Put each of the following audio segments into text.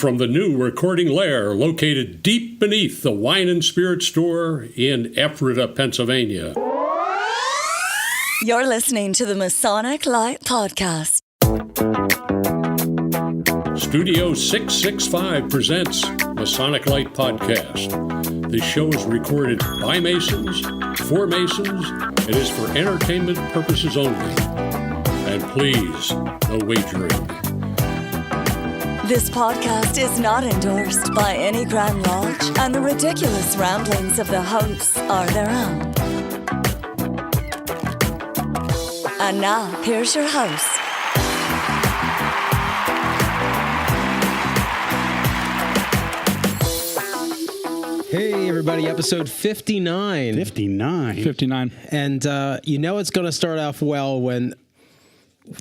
From the new recording lair located deep beneath the Wine and Spirit store in Ephrata, Pennsylvania. You're listening to the Masonic Lite podcast. Studio 665 presents Masonic Lite podcast. This show is recorded by Masons, for Masons. It is for entertainment purposes only. And please, no wagering. This podcast is not endorsed by any Grand Lodge, and the ridiculous ramblings of the hosts are their own. And now, here's your host. Hey, everybody, episode 59. 59. And you know it's going to start off well when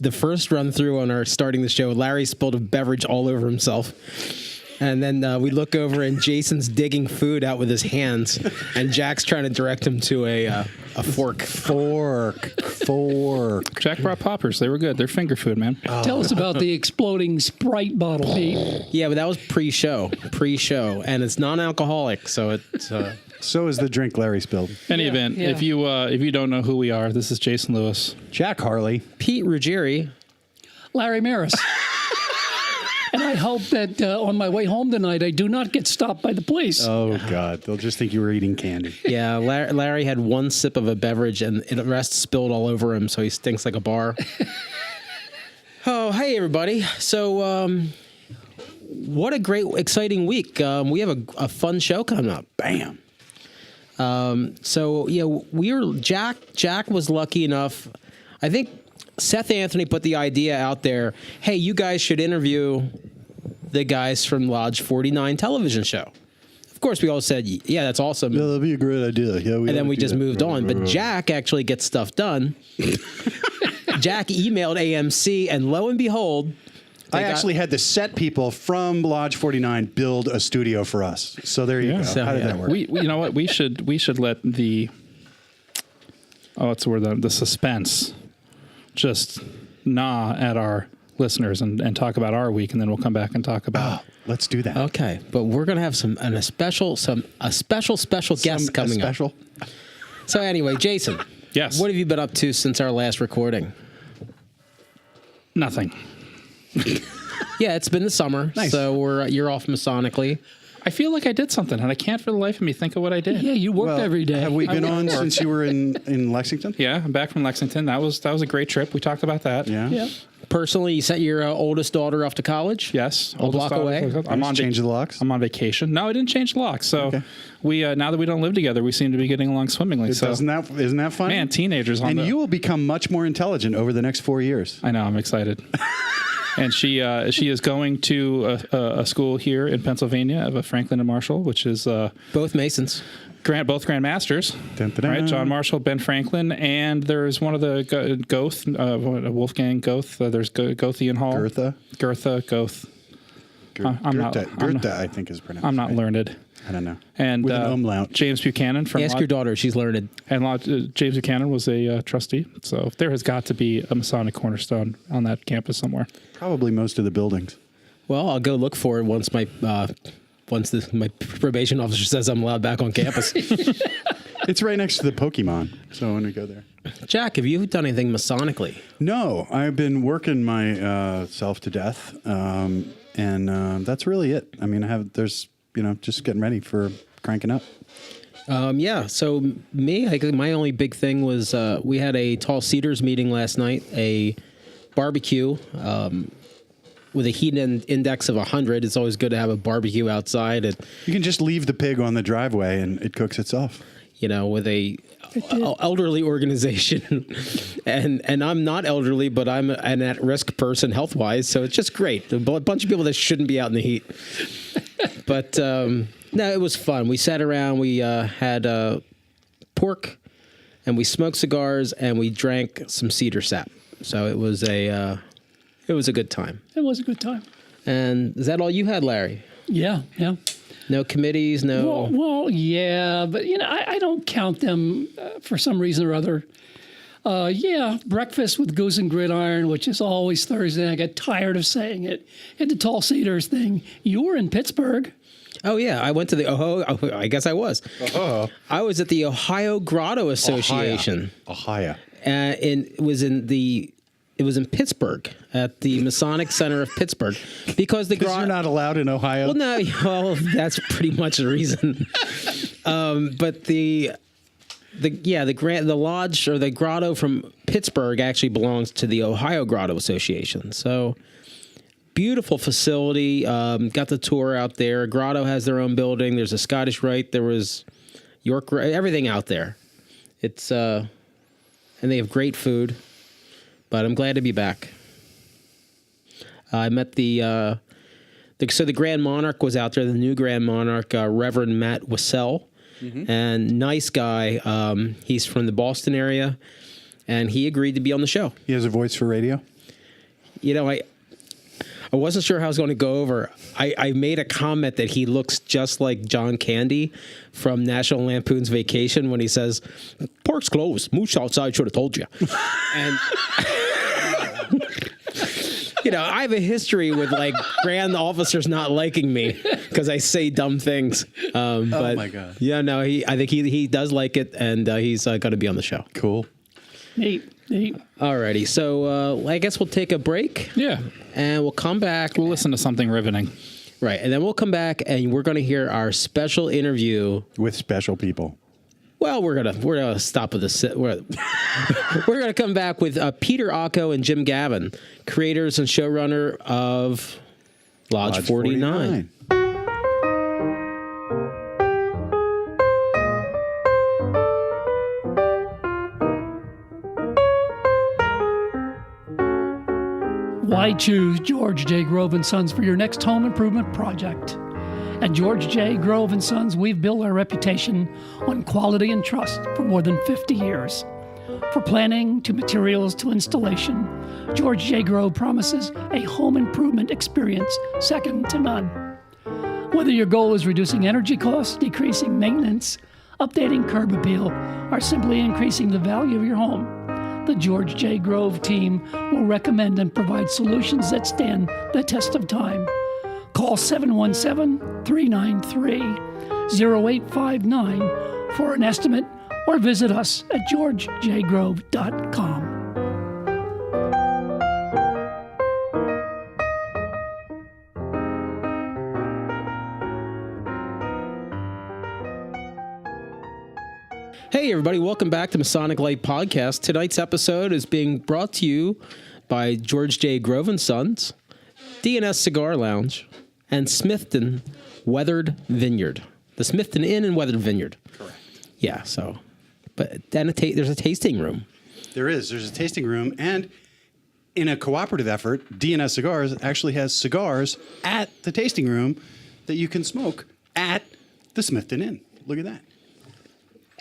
the first run through on our starting the show, Larry spilled a beverage all over himself. And then we look over and Jason's digging food out with his hands. And Jack's trying to direct him to a fork. Fork. Jack brought poppers. They were good. They're finger food, man. Oh. Tell us about the exploding Sprite bottle, Pete. Yeah, but that was pre-show. And it's non-alcoholic, so it's... So is the drink Larry spilled. Any event, if you don't know who we are, this is Jason Lewis. Jack Harley. Pete Ruggieri. Larry Maris. And I hope that on my way home tonight, I do not get stopped by the police. Oh, God. They'll just think you were eating candy. Yeah, Larry had one sip of a beverage and the rest spilled all over him, so he stinks like a bar. Oh, hey, everybody. So, what a great, exciting week. We have a fun show coming up. Bam. So, yeah, Jack was lucky enough. I think Seth Anthony put the idea out there, hey, you guys should interview the guys from Lodge 49 television show. Of course, we all said, yeah, that's awesome. Yeah, that'd be a great idea. Yeah, and then we just moved on. But Jack actually gets stuff done. Jack emailed AMC, and lo and behold, I actually had the set people from Lodge 49 build a studio for us. So there you go. So, how did that work? We you know what? We should let the the suspense just gnaw at our listeners and talk about our week, and then we'll come back and talk about. Let's do that. Okay, but we're gonna have a special guest coming up. So anyway, Jason. Yes. What have you been up to since our last recording? Nothing. Yeah, it's been the summer, Nice. So you're off Masonically. I feel like I did something, and I can't for the life of me think of what I did. Yeah, you worked every day. Have we been on since you were in Lexington? Yeah, I'm back from Lexington. That was a great trip. We talked about that. Yeah. Personally, you sent your oldest daughter off to college? Yes. A block away? Change the locks? I'm on vacation. No, I didn't change the locks. So we now that we don't live together, we seem to be getting along swimmingly. So Isn't that fun? man, teenagers on And you will become much more intelligent over the next 4 years. I know. I'm excited. And she is going to a school here in Pennsylvania of a Franklin and Marshall, which is Both Masons. both Grand Masters, Dun-dun-dun. right? John Marshall, Ben Franklin, and there's one of the Goth, Wolfgang Goth. There's Gothian Hall. Goethe, Goth. Goethe, I think is pronounced. I'm not learned. I don't know. And With an umlaut. James Buchanan from Ask your daughter. She's learned. And James Buchanan was a trustee. So there has got to be a Masonic cornerstone on that campus somewhere. Probably most of the buildings. Well, I'll go look for it once my probation officer says I'm allowed back on campus. It's right next to the Pokemon, so when we go there. Jack, have you done anything Masonically? No, I've been working myself to death, and that's really it. I mean, just getting ready for cranking up. Yeah, so my only big thing was we had a Tall Cedars meeting last night, a barbecue with a heat index of 100. It's always good to have a barbecue outside. You can just leave the pig on the driveway and it cooks itself. With a elderly organization, and I'm not elderly, but I'm an at-risk person health-wise, so it's just great. A bunch of people that shouldn't be out in the heat. But no, it was fun. We sat around, we had pork, and we smoked cigars, and we drank some cedar sap. So it was a good time. It was a good time. And is that all you had, Larry? Yeah. No committees, no... Well, yeah, but, I don't count them for some reason or other. breakfast with Goose and Gridiron, which is always Thursday. I get tired of saying it. And the Tall Cedars thing. You were in Pittsburgh. Oh, yeah. I went to the I guess I was. I was at the Ohio Grotto Association. Ohio. And it was in Pittsburgh at the Masonic Center of Pittsburgh because you're not allowed in Ohio. Well, that's pretty much the reason. But the lodge or the grotto from Pittsburgh actually belongs to the Ohio Grotto Association. So beautiful facility. Got the tour out there. Grotto has their own building. There's a Scottish Rite. There was York, everything out there. It's and they have great food. But I'm glad to be back. I met the Grand Monarch was out there. The new Grand Monarch, Reverend Matt Wassell, and nice guy. He's from the Boston area, and he agreed to be on the show. He has a voice for radio. You know, I wasn't sure how I was going to go over. I made a comment that he looks just like John Candy from National Lampoon's Vacation when he says, "Park's closed. Moose outside should have told you." And you know, I have a history with like grand officers not liking me because I say dumb things. Oh my God! Yeah, no, I think he does like it, and he's going to be on the show. Cool. Neat. Alrighty, so I guess we'll take a break. Yeah. And we'll come back. We'll listen to something riveting. Right, and then we'll come back and we're going to hear our special interview with special people. Well, we're gonna stop with this. We're gonna come back with Peter Ocko and Jim Gavin, creators and showrunner of Lodge 49. Why choose George J. Grove & Sons for your next home improvement project? At George J. Grove & Sons, we've built our reputation on quality and trust for more than 50 years. From planning to materials to installation, George J. Grove promises a home improvement experience second to none. Whether your goal is reducing energy costs, decreasing maintenance, updating curb appeal, or simply increasing the value of your home, the George J. Grove team will recommend and provide solutions that stand the test of time. Call 717-393-0859 for an estimate or visit us at georgejgrove.com. Hey, everybody. Welcome back to Masonic Lite Podcast. Tonight's episode is being brought to you by George J. Grove & Sons, D&S Cigar Lounge, and Smithton Weathered Vineyard. The Smithton Inn and Weathered Vineyard. Correct. Yeah, so. But then there's a tasting room. There's a tasting room. And in a cooperative effort, D&S Cigars actually has cigars at the tasting room that you can smoke at the Smithton Inn. Look at that.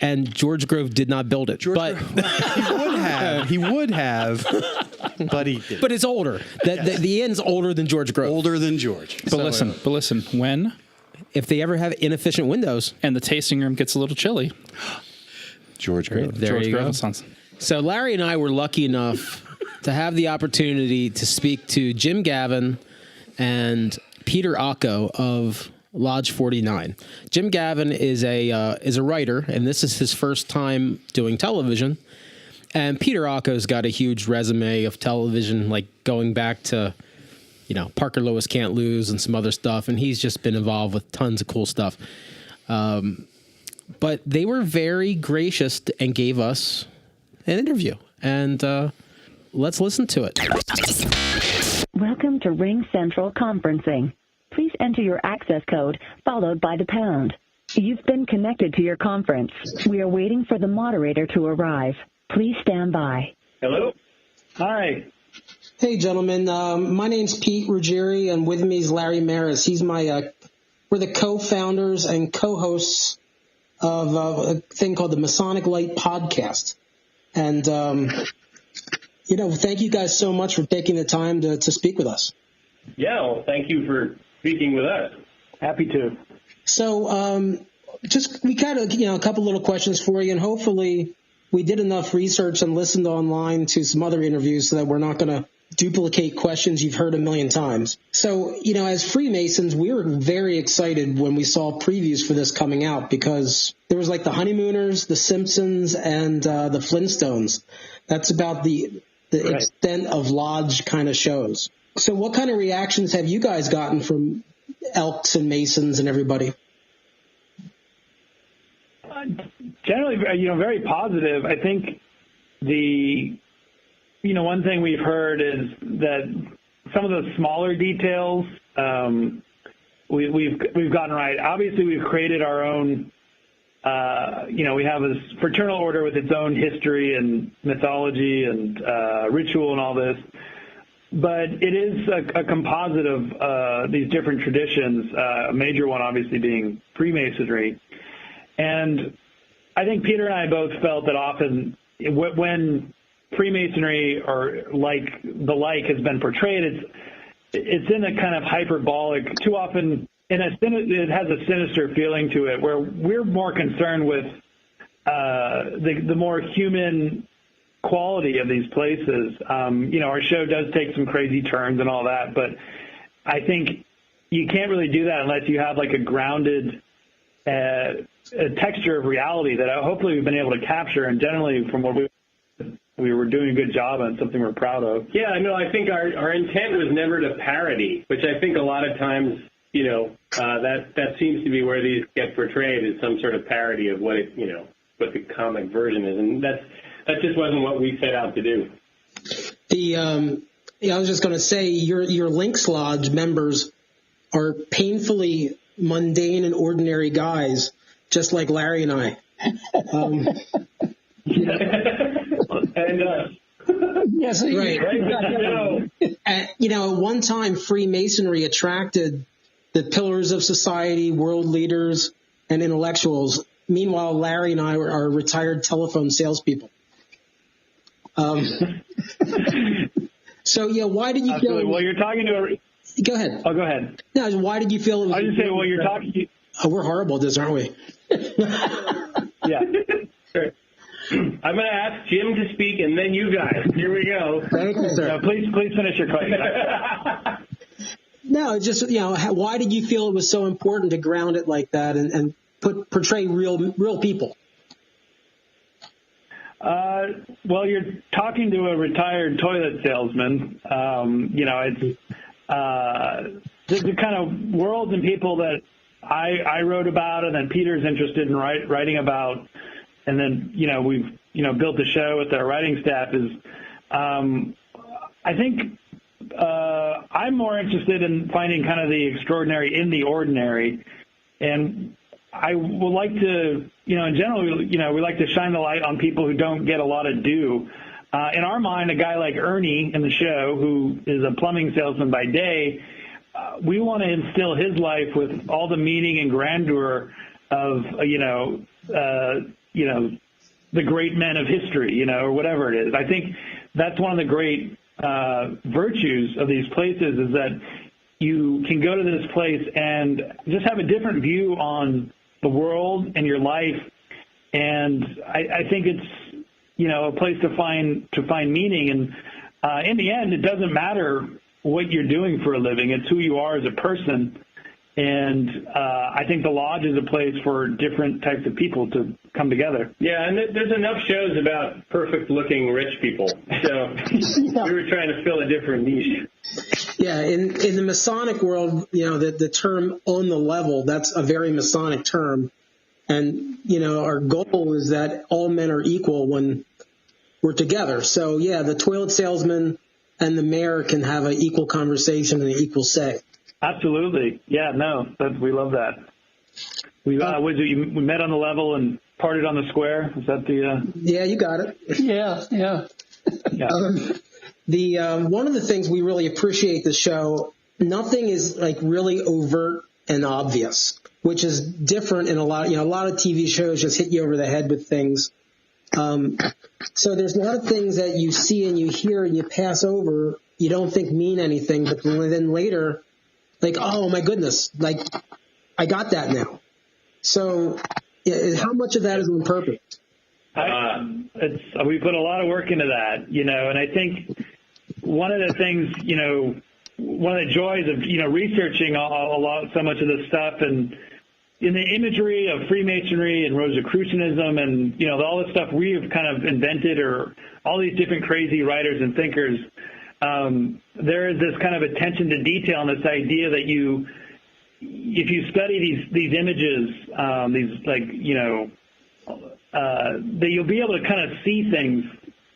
And George Grove did not build it. He would have, but he didn't. But it's older. The inn's older than George Grove. Older than George. But listen, when? If they ever have inefficient windows. And the tasting room gets a little chilly. George Grove. There you go. Sons. So Larry and I were lucky enough to have the opportunity to speak to Jim Gavin and Peter Ocko of Lodge 49. Jim Gavin is a writer, and this is his first time doing television. And Peter Ocko's got a huge resume of television, like going back to, Parker Lewis Can't Lose and some other stuff. And he's just been involved with tons of cool stuff. But they were very gracious and gave us an interview. And let's listen to it. Welcome to Ring Central Conferencing. Please enter your access code, followed by the pound. You've been connected to your conference. We are waiting for the moderator to arrive. Please stand by. Hello? Hi. Hey, gentlemen. My name's Pete Ruggieri, and with me is Larry Maris. He's we're the co-founders and co-hosts of a thing called the Masonic Lite Podcast. And, thank you guys so much for taking the time to speak with us. Yeah, well, thank you for speaking with us. Happy to. So, we got a couple little questions for you, and hopefully we did enough research and listened online to some other interviews so that we're not going to duplicate questions you've heard a million times. So, as Freemasons, we were very excited when we saw previews for this coming out because there was like the Honeymooners, the Simpsons, and the Flintstones. That's about the right. extent of lodge kind of shows. So what kind of reactions have you guys gotten from Elks and Masons and everybody? Generally, very positive. I think one thing we've heard is that some of the smaller details we've gotten right. Obviously, we've created our own. We have a fraternal order with its own history and mythology and ritual and all this. But it is a composite of these different traditions, a major one obviously being Freemasonry. And I think Peter and I both felt that often when Freemasonry or the has been portrayed, it's in a kind of hyperbolic, too often, it has a sinister feeling to it, where we're more concerned with the more human quality of these places. Our show does take some crazy turns and all that, but I think you can't really do that unless you have like a grounded a texture of reality that hopefully we've been able to capture. And generally, from what we were doing a good job on, something we're proud of. Yeah, I think our intent was never to parody, which I think a lot of times, that seems to be where these get portrayed, is some sort of parody of what the comic version is, and that just wasn't what we set out to do. I was just going to say, your Lynx Lodge members are painfully mundane and ordinary guys, just like Larry and I. Yes, right. At one time, Freemasonry attracted the pillars of society, world leaders, and intellectuals. Meanwhile, Larry and I are retired telephone salespeople. So, why did you feel? Well, you're talking to a. Go ahead. Oh, go ahead. No, why did you feel it was? I was just saying, you're talking. Oh, we're horrible at this, aren't we? Yeah. Sure. I'm going to ask Jim to speak, and then you guys. Here we go. Thank you, sir. No, please finish your question. No, just why did you feel it was so important to ground it like that and portray real people? Well, you're talking to a retired toilet salesman. It's the kind of worlds and people that I wrote about, and then Peter's interested in writing about, and then we've built the show with our writing staff. Is I think I'm more interested in finding kind of the extraordinary in the ordinary, and I would like to, in general, we like to shine the light on people who don't get a lot of due. In our mind, a guy like Ernie in the show, who is a plumbing salesman by day, we want to instill his life with all the meaning and grandeur of, the great men of history, or whatever it is. I think that's one of the great virtues of these places, is that you can go to this place and just have a different view on the world and your life. And I think it's, a place to find meaning. And in the end, it doesn't matter what you're doing for a living. It's who you are as a person. And I think the Lodge is a place for different types of people to come together. Yeah, and there's enough shows about perfect-looking rich people. So we were trying to fill a different niche. Yeah, in the Masonic world, the term "on the level," that's a very Masonic term. And, our goal is that all men are equal when we're together. So, yeah, the toilet salesman and the mayor can have an equal conversation and an equal say. Absolutely. Yeah, no, we love that. We met on the level and partied on the square. Is that the? Yeah, you got it. Yeah. One of the things we really appreciate the show, nothing is like really overt and obvious, which is different in a lot of TV shows just hit you over the head with things. So there's a lot of things that you see and you hear and you pass over, you don't think mean anything, but then later, like, oh my goodness, like I got that now. So how much of that is on purpose? We put a lot of work into that, and I think one of the things, one of the joys of, researching so much of this stuff and in the imagery of Freemasonry and Rosicrucianism and, all the stuff we have kind of invented, or all these different crazy writers and thinkers, there is this kind of attention to detail and this idea that if you study these images, that you'll be able to kind of see things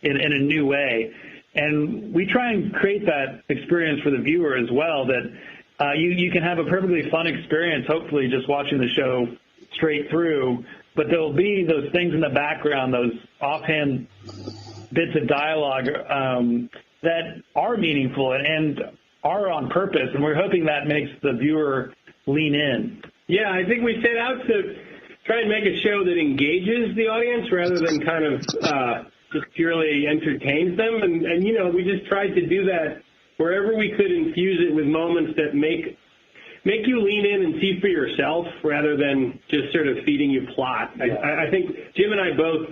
in a new way. And we try and create that experience for the viewer as well, that you can have a perfectly fun experience, hopefully, just watching the show straight through. But there'll be those things in the background, those offhand bits of dialogue that are meaningful and are on purpose. And we're hoping that makes the viewer lean in. Yeah, I think we set out to try and make a show that engages the audience rather than kind of just purely entertains them. And we just tried to do that wherever we could, infuse it with moments that make you lean in and see for yourself rather than just sort of feeding you plot. Yeah. I think Jim and I both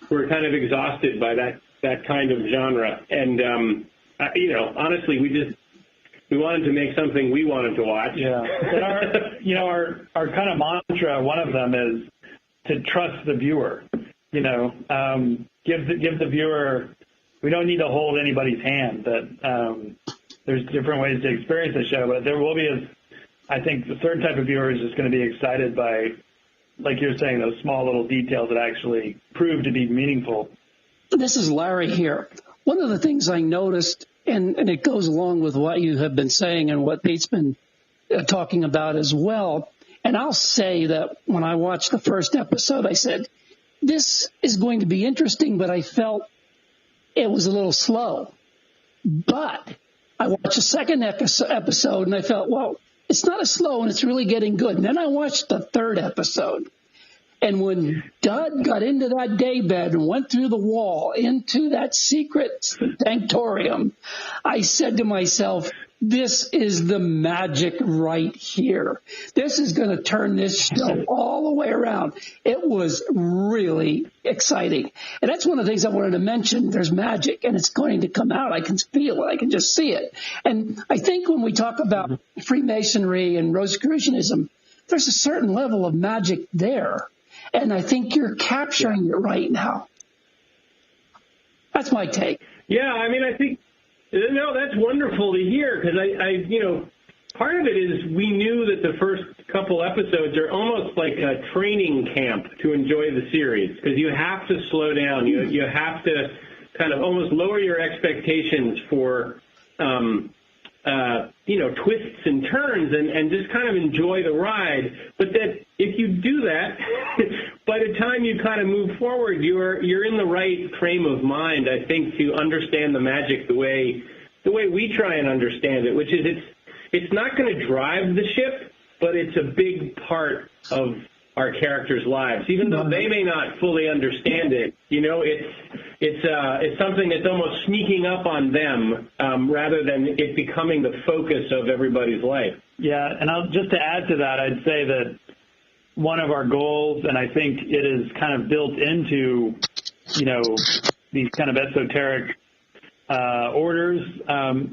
were kind of exhausted by that kind of genre. And, honestly, we wanted to make something we wanted to watch. Yeah. And our kind of mantra, one of them is to trust the viewer. Give the viewer. We don't need to hold anybody's hand. That there's different ways to experience the show, but there will be, I think, the third type of viewer is just going to be excited by, like you're saying, those small little details that actually prove to be meaningful. This is Larry here. One of the things I noticed, and it goes along with what you have been saying and what Pete's been talking about as well, and I'll say that when I watched the first episode, I said, this is going to be interesting, but I felt it was a little slow. But I watched the second episode, and I felt, well, it's not as slow, and it's really getting good. And then I watched the third episode. And when Dud got into that daybed and went through the wall into that secret sanctorium, I said to myself, this is the magic right here. This is going to turn this show all the way around. It was really exciting. And that's one of the things I wanted to mention. There's magic, and it's going to come out. I can feel it. I can just see it. And I think when we talk about Freemasonry and Rosicrucianism, there's a certain level of magic there. And I think you're capturing it right now. That's my take. Yeah, I think, no, that's wonderful to hear, because part of it is we knew that the first couple episodes are almost like a training camp to enjoy the series, because you have to slow down. You have to kind of almost lower your expectations for twists and turns and just kind of enjoy the ride. But that if you do that, by the time you kind of move forward, you're in the right frame of mind, I think, to understand the magic the way we try and understand it, which is it's not going to drive the ship, but it's a big part of our characters' lives, even though they may not fully understand it. It's something that's almost sneaking up on them rather than it becoming the focus of everybody's life. Yeah, and just to add to that, I'd say that one of our goals, and I think it is kind of built into, these kind of esoteric orders,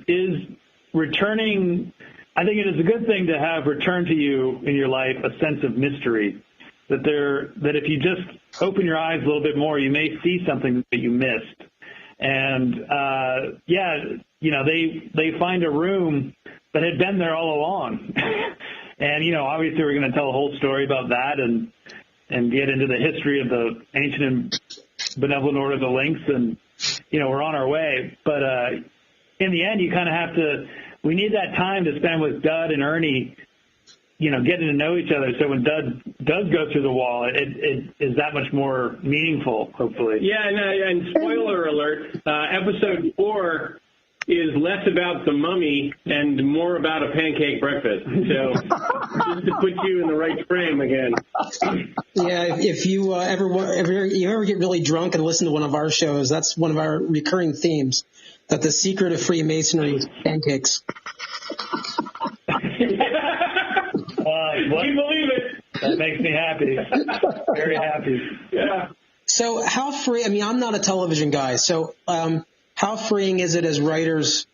is returning. I think it is a good thing to have return to you in your life a sense of mystery. That if you just open your eyes a little bit more, you may see something that you missed. And they find a room that had been there all along. And obviously we're going to tell a whole story about that and get into the history of the ancient and benevolent order of the Lynx, and we're on our way. But in the end, you kind of have to. We need that time to spend with Dud and Ernie. Getting to know each other. So when Dud does go through the wall, it is that much more meaningful, hopefully. Yeah, and spoiler alert, episode 4 is less about the mummy and more about a pancake breakfast. So just to put you in the right frame again. Yeah, if you ever get really drunk and listen to one of our shows, that's one of our recurring themes, that the secret of Freemasonry is pancakes. Can you believe it? That makes me happy. Very happy. Yeah. So how free? I mean, I'm not a television guy, so how freeing is it as writers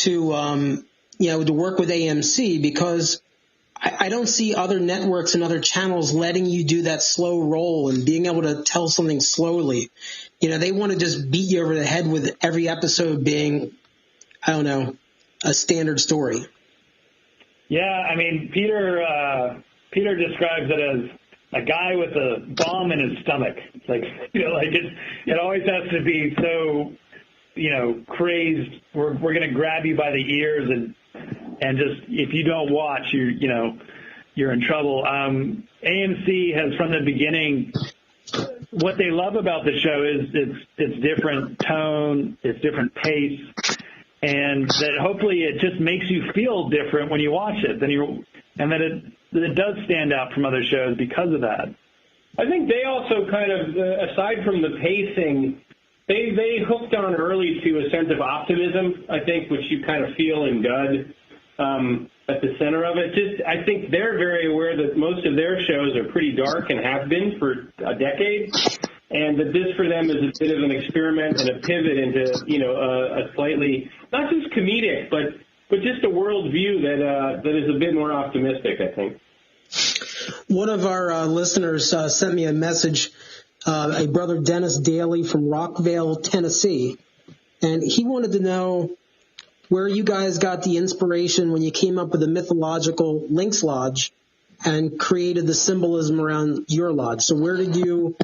to to work with AMC, because I don't see other networks and other channels letting you do that slow roll and being able to tell something slowly. They want to just beat you over the head with every episode being, I don't know, a standard story. Yeah, I mean, Peter describes it as a guy with a bomb in his stomach. It's like, it always has to be so, crazed. We're going to grab you by the ears and just, if you don't watch, you're in trouble. AMC has from the beginning, what they love about the show is it's different tone, it's different pace, and that hopefully it just makes you feel different when you watch it. And that it does stand out from other shows because of that. I think they also kind of, aside from the pacing, they hooked on early to a sense of optimism, I think, which you kind of feel in Dud at the center of it. I think they're very aware that most of their shows are pretty dark and have been for a decade, and that this for them is a bit of an experiment and a pivot into, a slightly, not just comedic, but just a worldview that is a bit more optimistic, I think. One of our listeners sent me a message, a brother Dennis Daly from Rockville, Tennessee, and he wanted to know where you guys got the inspiration when you came up with the mythological Lynx Lodge and created the symbolism around your lodge. So where did you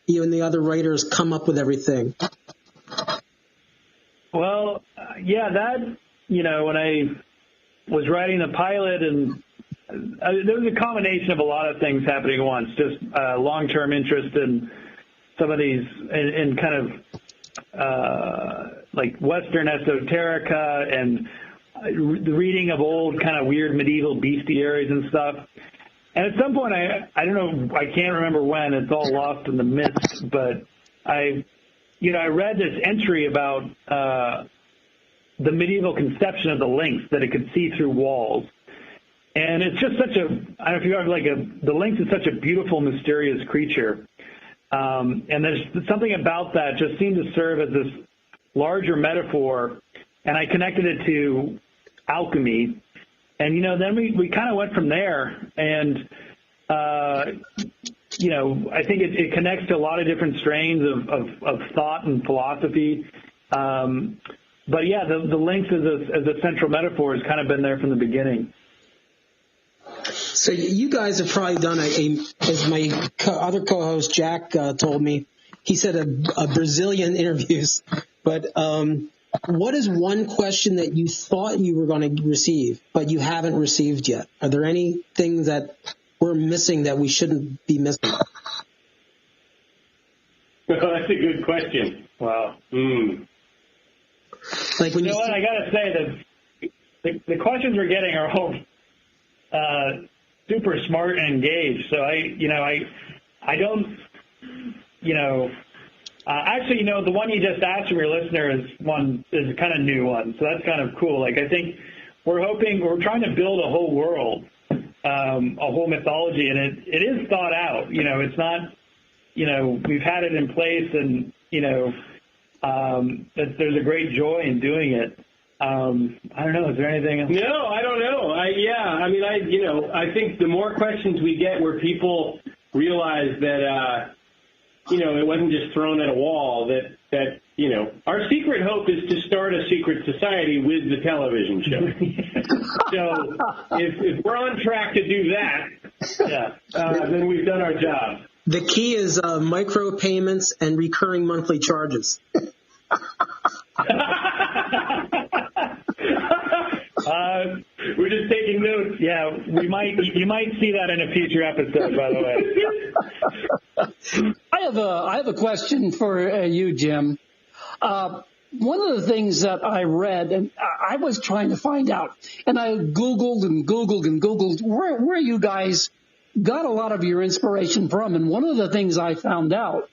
and the other writers come up with everything? Well, that, when I was writing the pilot, and there was a combination of a lot of things happening at once, just long-term interest in some of these, in kind of like Western esoterica and the reading of old kind of weird medieval bestiaries and stuff. And at some point, I don't know, I can't remember when, it's all lost in the mist, but I read this entry about the medieval conception of the lynx, that it could see through walls. And it's just such I don't know if you have the lynx is such a beautiful, mysterious creature. And there's something about that just seemed to serve as this larger metaphor. And I connected it to alchemy. And, then we kind of went from there. And, I think it connects to a lot of different strains of thought and philosophy. But yeah, the lynx as a central metaphor has kind of been there from the beginning. So you guys have probably done as my other co-host Jack told me, he said a Brazilian interviews. But what is one question that you thought you were going to receive, but you haven't received yet? Are there any things that we're missing that we shouldn't be missing? Well, that's a good question. Wow. Like when what, I got to say that the questions we're getting are all super smart and engaged. So I don't, actually, the one you just asked from your listener is a kind of new one. So that's kind of cool. Like, I think we're trying to build a whole world, a whole mythology, and it is thought out. It's not, we've had it in place, and, that there's a great joy in doing it. I don't know. Is there anything else? No, I don't know. I think the more questions we get where people realize that, it wasn't just thrown at a wall, that our secret hope is to start a secret society with the television show. So if we're on track to do that, then we've done our job. The key is micro payments and recurring monthly charges. We're just taking notes. Yeah, you might see that in a future episode, by the way. I have a question for you, Jim. One of the things that I read, and I was trying to find out, and I Googled where you guys got a lot of your inspiration from. And one of the things I found out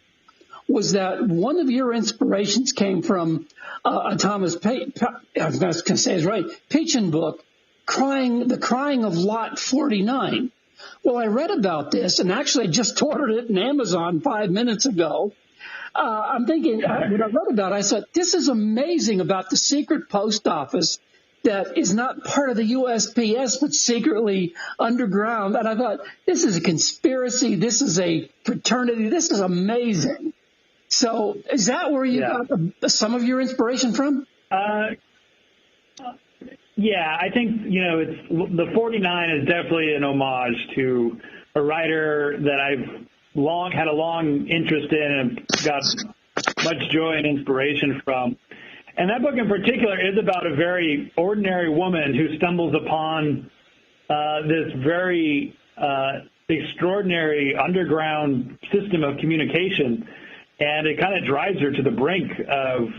was that one of your inspirations came from a Thomas Pynchon book, The Crying of Lot 49. Well, I read about this, and actually I just ordered it in Amazon 5 minutes ago. I'm thinking, when I read about it, I said, this is amazing about the secret post office that is not part of the USPS, but secretly underground. And I thought, this is a conspiracy. This is a fraternity. This is amazing. So is that where you got some of your inspiration from? Yeah, I think, it's the 49 is definitely an homage to a writer that I've had a long interest in and got much joy and inspiration from. And that book in particular is about a very ordinary woman who stumbles upon this very extraordinary underground system of communication. And it kind of drives her to the brink of,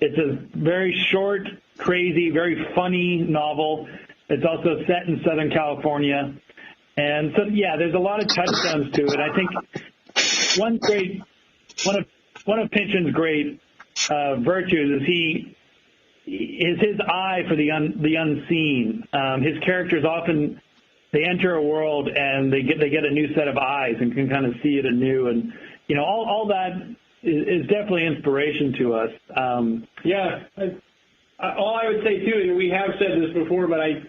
it's a very short, crazy, very funny novel. It's also set in Southern California. And so, there's a lot of touchstones to it. I think one of Pynchon's great virtues is his eye for the unseen. His characters often, they enter a world and they get a new set of eyes and can kind of see it anew. And all that is definitely inspiration to us. All I would say too, and we have said this before, but I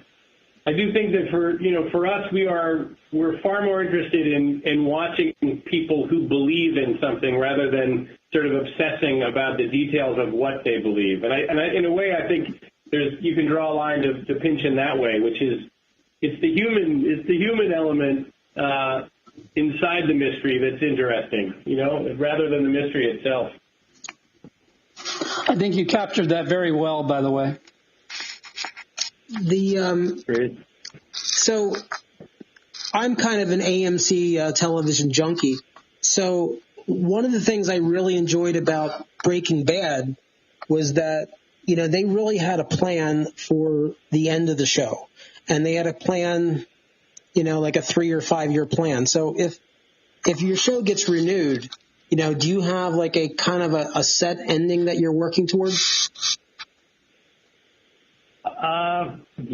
do think that for us, we're far more interested in watching people who believe in something rather than sort of obsessing about the details of what they believe. And I in a way, I think you can draw a line to Pynchon that way, which is it's the human element inside the mystery that's interesting, rather than the mystery itself. I think you captured that very well, by the way. So I'm kind of an AMC television junkie. So one of the things I really enjoyed about Breaking Bad was that, they really had a plan for the end of the show. And they had a plan, like a 3 or 5 year plan. So if your show gets renewed, do you have like a kind of a set ending that you're working towards? We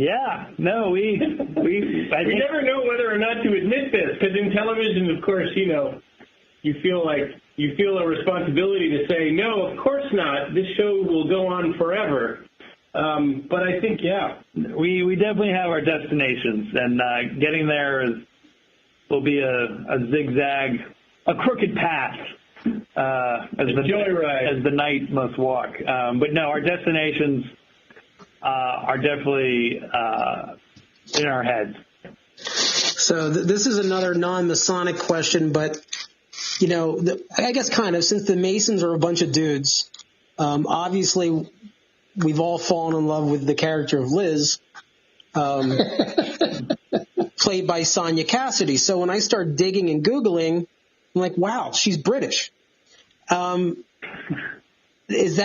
never know whether or not to admit this, because in television, of course, you feel a responsibility to say, no, of course not. This show will go on forever. But I think, we definitely have our destinations, and getting there will be a zigzag, a crooked path, as the knight must walk. But no, our destinations are definitely in our heads. So this is another non-Masonic question, but, I guess kind of, since the Masons are a bunch of dudes, obviously we've all fallen in love with the character of Liz, played by Sonia Cassidy. So when I start digging and Googling, I'm like, wow, she's British. Is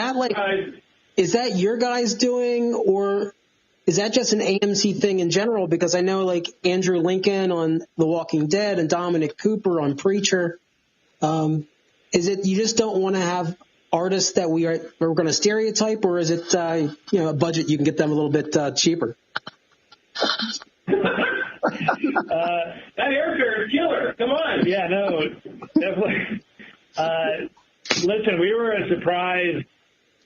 that your guys doing, or is that just an AMC thing in general? Because I know like Andrew Lincoln on The Walking Dead and Dominic Cooper on Preacher. Is it you just don't want to have artists that we're going to stereotype, or is it a budget you can get them a little bit cheaper? That airfare is killer. Come on. Yeah, no, definitely. Listen, we were as surprised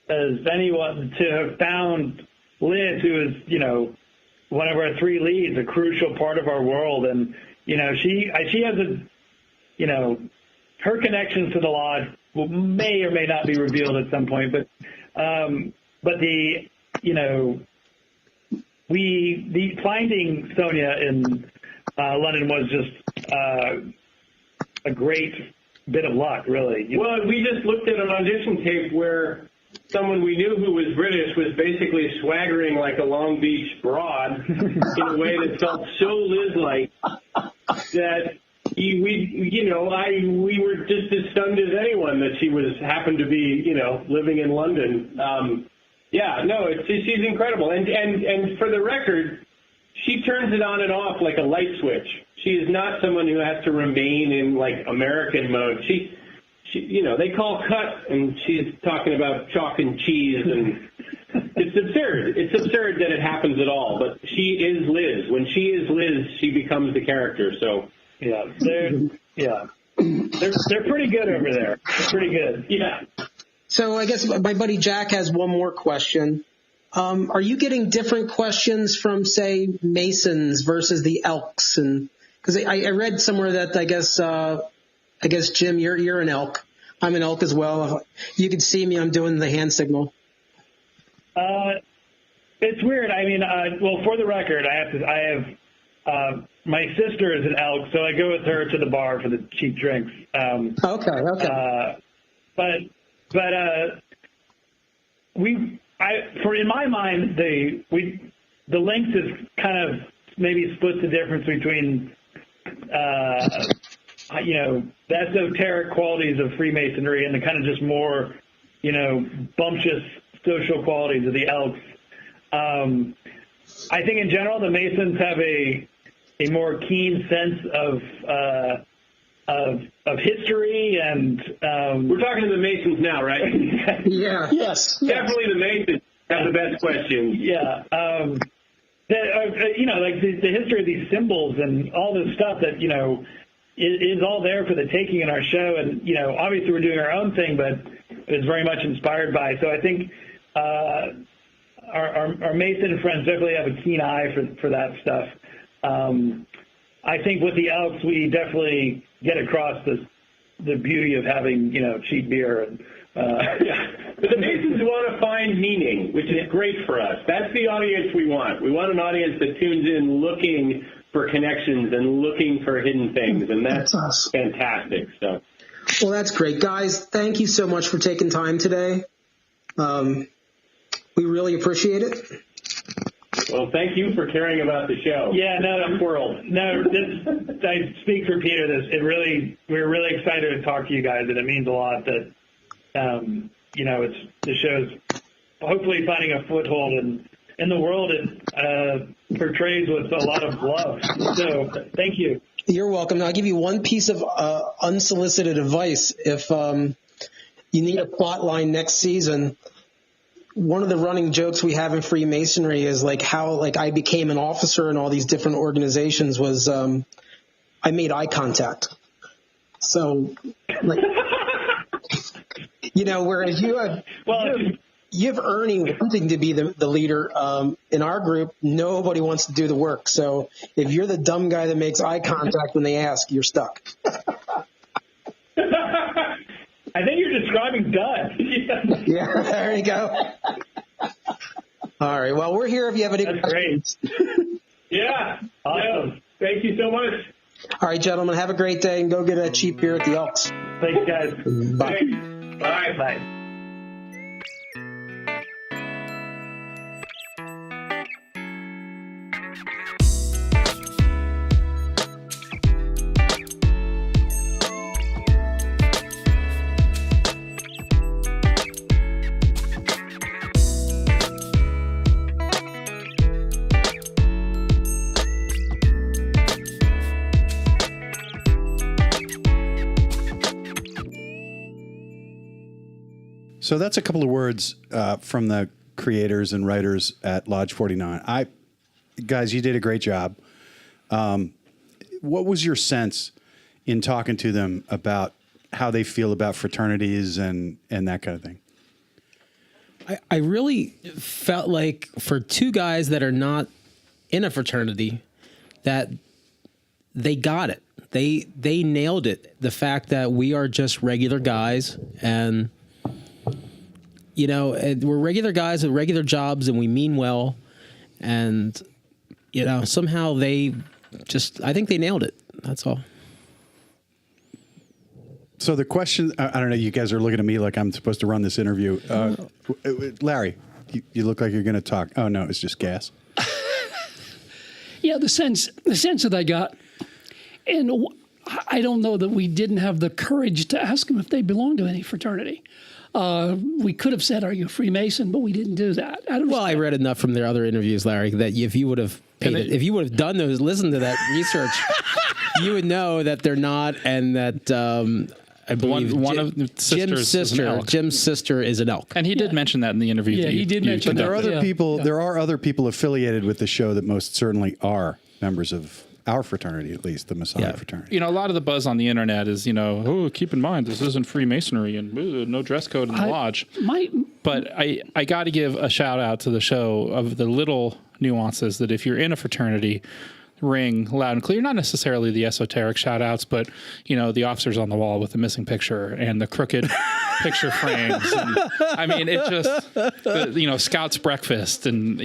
as anyone to have found Liz, who is, one of our 3 leads, a crucial part of our world. And, she has her connections to the lodge may or may not be revealed at some point, but finding Sonia in London was just a great bit of luck, really. Well, we just looked at an audition tape where someone we knew who was British was basically swaggering like a Long Beach broad in a way that felt so Liz-like that we were just as stunned as anyone that she happened to be, living in London. She's incredible. And for the record, she turns it on and off like a light switch. She is not someone who has to remain in like American mode. She they call cut, and she's talking about chalk and cheese and It's absurd. It's absurd that it happens at all. But she is Liz. When she is Liz, she becomes the character. So yeah, they're pretty good over there. They're pretty good. Yeah. So I guess my buddy Jack has one more question. Are you getting different questions from, say, Masons versus the Elks? And because I read somewhere that I guess Jim, you're an Elk. I'm an Elk as well. You can see me. I'm doing the hand signal. It's weird. I mean, well, for the record, I have my sister is an Elk, so I go with her to the bar for the cheap drinks. Okay. But in my mind, the Lynx is kind of maybe splits the difference between the esoteric qualities of Freemasonry and the kind of just more bumptious social qualities of the Elks. I think in general the Masons have a more keen sense of history, and we're talking to the Masons now, right? Yeah. Yes. Definitely the Masons have the best questions. Yeah. Like the history of these symbols and all this stuff that is all there for the taking in our show, and obviously we're doing our own thing, but it's very much inspired by. So I think our Mason friends definitely have a keen eye for that stuff. I think with the Elks, we definitely get across the beauty of having cheap beer. And, But the Masons want to find meaning, which is great for us. That's the audience we want. We want an audience that tunes in looking for connections and looking for hidden things, and that's fantastic. So, well, that's great, guys. Thank you so much for taking time today. We really appreciate it. Well, thank you for caring about the show. Yeah, I speak for Peter. We're really excited to talk to you guys, and it means a lot that the show's hopefully finding a foothold in the world. It portrays with a lot of love. So thank you. You're welcome. Now, I'll give you one piece of unsolicited advice. If you need a plot line next season, one of the running jokes we have in Freemasonry is how I became an officer in all these different organizations was I made eye contact. So, whereas you have Ernie wanting to be the leader. In our group, nobody wants to do the work. So if you're the dumb guy that makes eye contact when they ask, you're stuck. I think you're describing Doug. Yeah, there you go. All right. Well, we're here if you have any questions. Great. Yeah. Awesome. Thank you so much. All right, gentlemen. Have a great day and go get a cheap beer at the Elks. Thanks, guys. Bye. Thanks. Bye. Bye. So that's a couple of words from the creators and writers at Lodge 49. Guys, you did a great job. What was your sense in talking to them about how they feel about fraternities and that kind of thing? I really felt like for two guys that are not in a fraternity, that they got it. They nailed it. The fact that we are just regular guys and we're regular guys with regular jobs and we mean well. And, somehow I think they nailed it. That's all. So the question, I don't know, you guys are looking at me like I'm supposed to run this interview. Larry, you look like you're going to talk. Oh, no, it's just gas. Yeah, the sense that I got, and I don't know that we didn't have the courage to ask them if they belonged to any fraternity. We could have said, "Are you a Freemason?" but we didn't do that. I read enough from their other interviews, Larry, that if you would have listened to that research, you would know that they're not, and that I believe one of the sisters is an elk. Jim's sister is an elk. And he did mention that in the interview. Yeah, that he did mention But there are that. other people. There are other people affiliated with the show that most certainly are members of our fraternity, at least the Masonic fraternity. You know, a lot of the buzz on the internet is, oh, keep in mind, this isn't Freemasonry and no dress code in the lodge. But I got to give a shout out to the show of the little nuances that if you're in a fraternity, ring loud and clear, not necessarily the esoteric shout outs, but, the officers on the wall with the missing picture and the crooked picture frames. And, I mean, it just, Scout's breakfast and,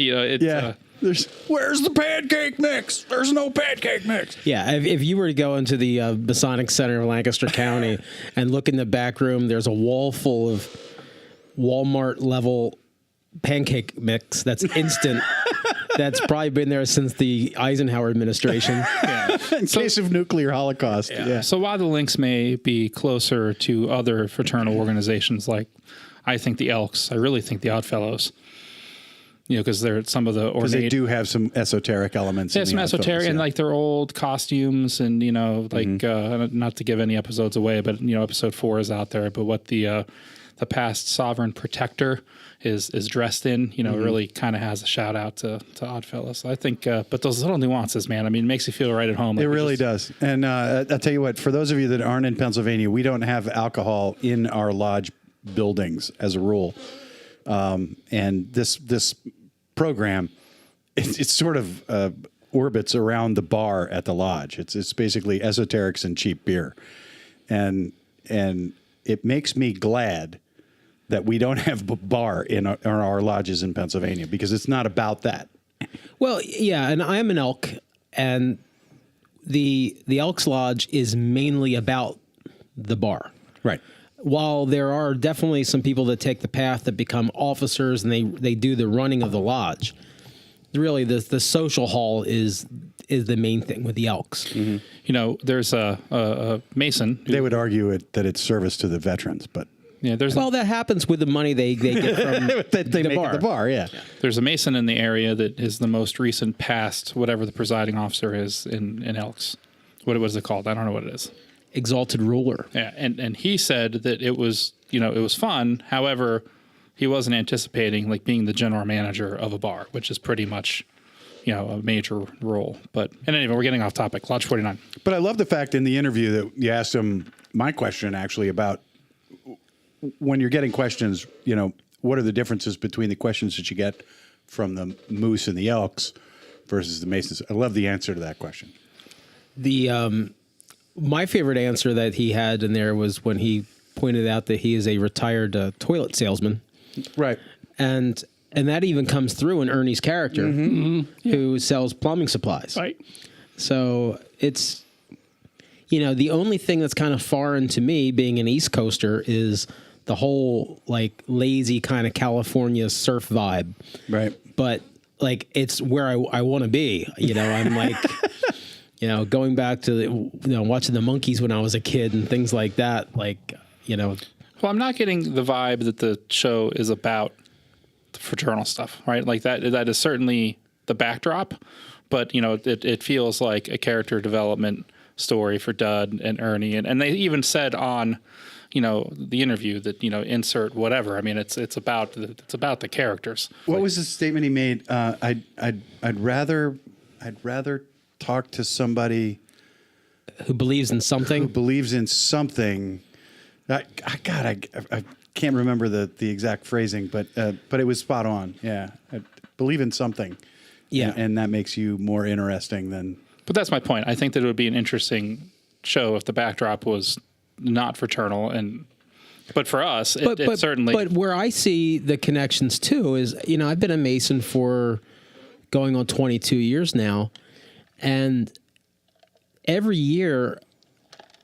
Where's the pancake mix? There's no pancake mix. Yeah, if you were to go into the Masonic Center of Lancaster County and look in the back room, there's a wall full of Walmart level pancake mix that's instant. That's probably been there since the Eisenhower administration. In case of nuclear holocaust. Yeah. So while the links may be closer to other fraternal organizations, like I think the Elks, I really think the Oddfellows, because they're some of the ornate. Because they do have some esoteric elements. They have some esoteric, and like their old costumes, and not to give any episodes away, but episode 4 is out there. But what the past sovereign protector is dressed in, really kind of has a shout out to Oddfellows. I think, but those little nuances, man, I mean, it makes you feel right at home. It really does. And I'll tell you what, for those of you that aren't in Pennsylvania, we don't have alcohol in our lodge buildings as a rule. And this program, it's sort of orbits around the bar at the lodge. It's basically esoterics and cheap beer, and it makes me glad that we don't have a bar in our lodges in Pennsylvania, because it's not about that. Well, yeah, and I am an elk, and the Elks Lodge is mainly about the bar. Right. While there are definitely some people that take the path that become officers and they do the running of the lodge, really the social hall is the main thing with the Elks. Mm-hmm. There's a Mason. They would argue that it's service to the veterans, but that happens with the money they get from they make bar. At the bar. Yeah. There's a Mason in the area that is the most recent past whatever the presiding officer is in Elks. What was it called? I don't know what it is. Exalted ruler. Yeah, and he said that it was fun. However, he wasn't anticipating like being the general manager of a bar, which is pretty much a major role. But anyway, we're getting off topic. Lodge 49. But I love the fact in the interview that you asked him my question actually about when you're getting questions. What are the differences between the questions that you get from the Moose and the Elks versus the Masons? I love the answer to that question. My favorite answer that he had in there was when he pointed out that he is a retired toilet salesman. Right. And that even comes through in Ernie's character, who sells plumbing supplies. Right. So it's, the only thing that's kind of foreign to me being an East Coaster is the whole like lazy kind of California surf vibe. Right. But like, it's where I want to be. I'm like... going back to watching the Monkees when I was a kid and things like that, Well, I'm not getting the vibe that the show is about the fraternal stuff, right? Like that is certainly the backdrop, but it feels like a character development story for Dud and Ernie, and they even said on the interview that insert whatever. I mean, it's about the characters. What was the statement he made? I'd rather talk to somebody who believes in something. I can't remember the exact phrasing, but it was spot on. Yeah, I believe in something. Yeah, and that makes you more interesting than. But that's my point. I think that it would be an interesting show if the backdrop was not fraternal, but for us, it certainly. But where I see the connections too is, I've been a Mason for going on 22 years now. And every year,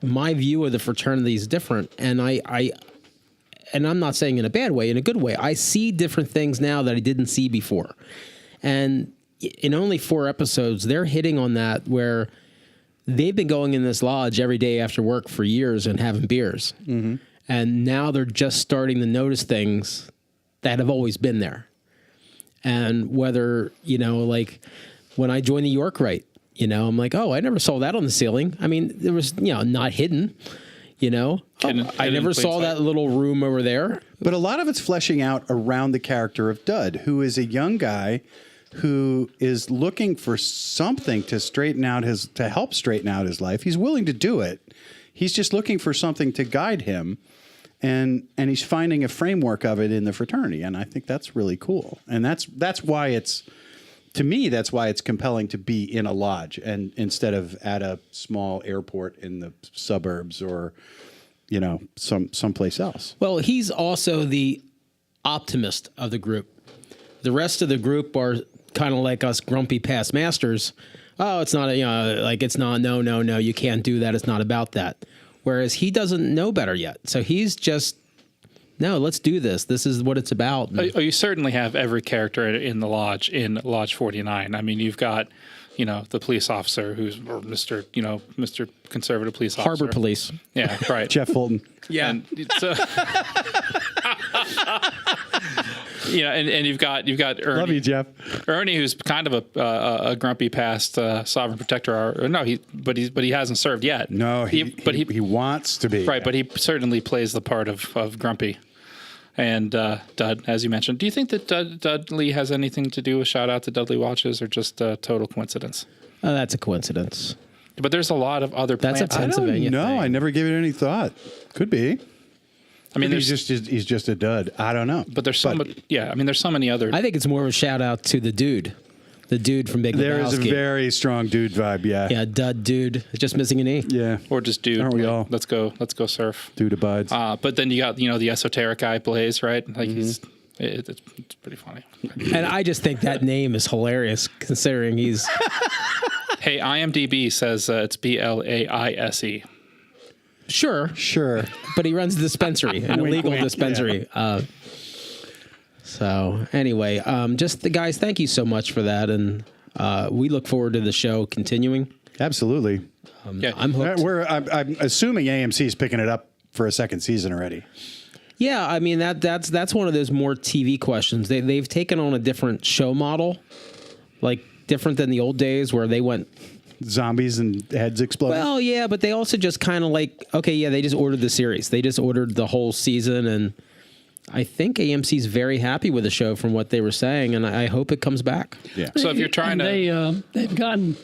my view of the fraternity is different, and I'm not saying in a bad way, in a good way. I see different things now that I didn't see before, and in only 4 episodes, they're hitting on that where they've been going in this lodge every day after work for years and having beers, and now they're just starting to notice things that have always been there, and whether like when I joined the York Rite. I'm like, oh, I never saw that on the ceiling. I mean, there was, not hidden, You know, I never saw that little room over there. But a lot of it's fleshing out around the character of Dud, who is a young guy who is looking for something to help straighten out his life. He's willing to do it. He's just looking for something to guide him, and he's finding a framework of it in the fraternity. And I think that's really cool. And that's why it's, to me, that's why it's compelling to be in a lodge and instead of at a small airport in the suburbs or, you know, someplace else. Well, he's also the optimist of the group. The rest of the group are kind of like us grumpy past masters. Oh, it's not, it's not, no, you can't do that. It's not about that. Whereas he doesn't know better yet. So he's just, no, let's do this. This is what it's about. Oh, you certainly have every character in the lodge, in Lodge 49. I mean, you've got, the police officer who's Mr. Conservative Police Officer. Harbor Police. Yeah, right. Jeff Fulton. Yeah. And so, and you've got Ernie. Love you, Jeff. Ernie, who's kind of a grumpy past sovereign protector. But he hasn't served yet. No, he wants to be. Right, but he certainly plays the part of grumpy. And Dud, as you mentioned, do you think that Dudley has anything to do with shout out to Dudley Watches, or just a total coincidence? That's a coincidence. But there's a lot of other plants. That's a Pennsylvania thing. I never gave it any thought. Could be. I mean, he's just a dud. I don't know. But there's there's so many other. I think it's more of a shout out to the dude from Big Lebowski. There is a very strong dude vibe. Yeah. Yeah, Dud dude, just missing an E. Yeah. Or just dude. Aren't we all? Let's go surf. Dude abides. But then you got the esoteric guy Blaze, right? Like it's pretty funny. And I just think that name is hilarious, considering he's. Hey, IMDb says it's Blaise. Sure. But he runs a dispensary, an illegal dispensary. Yeah. So anyway, just the guys, thank you so much for that. And we look forward to the show continuing. Absolutely. I'm hooked. I'm assuming AMC is picking it up for a second season already. Yeah, I mean, that's one of those more TV questions. They've taken on a different show model, like different than the old days where they went zombies and heads exploding. Well, yeah, but they also just kind of they just ordered the series. They just ordered the whole season, and I think AMC's very happy with the show from what they were saying, and I hope it comes back. Yeah. So if you're trying they've gotten